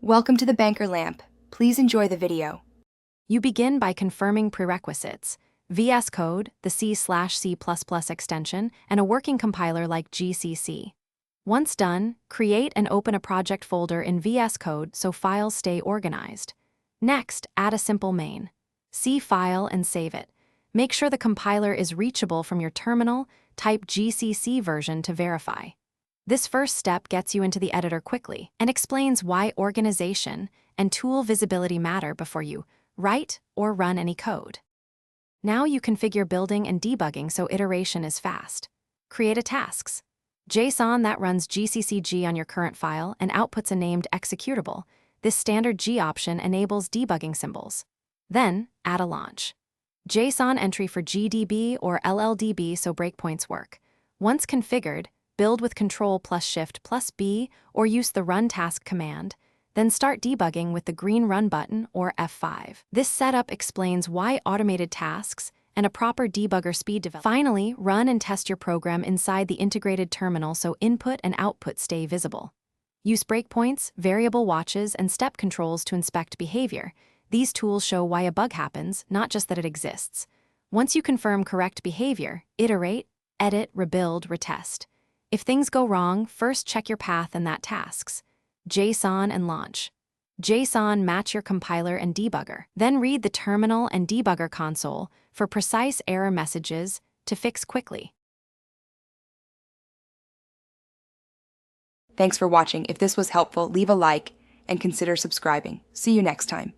Welcome to the Banker Lamp. Please enjoy the video. You begin by confirming prerequisites: VSCode, the C/C++ extension, and a working compiler like GCC. Once done, create and open a project folder in VSCode so files stay organized. Next, add a simple main. C file and save it. Make sure the compiler is reachable from your terminal. Type GCC version to verify. This first step gets you into the editor quickly and explains why organization and tool visibility matter before you write or run any code. Now you configure building and debugging so iteration is fast. Create a tasks. JSON that runs GCCG on your current file and outputs a named executable. This standard G option enables debugging symbols. Then, add a launch. JSON entry for GDB or LLDB so breakpoints work. Once configured, build with Ctrl+Shift+B or use the Run Task command, then start debugging with the green Run button or F5. This setup explains why automated tasks and a proper debugger speed develop. Finally, run and test your program inside the integrated terminal so input and output stay visible. Use breakpoints, variable watches, and step controls to inspect behavior. These tools show why a bug happens, not just that it exists. Once you confirm correct behavior, iterate, edit, rebuild, retest. If things go wrong, first check your path and that tasks. JSON and launch. JSON match your compiler and debugger. Then read the terminal and debugger console for precise error messages to fix quickly. Thanks for watching. If this was helpful, leave a like and consider subscribing. See you next time.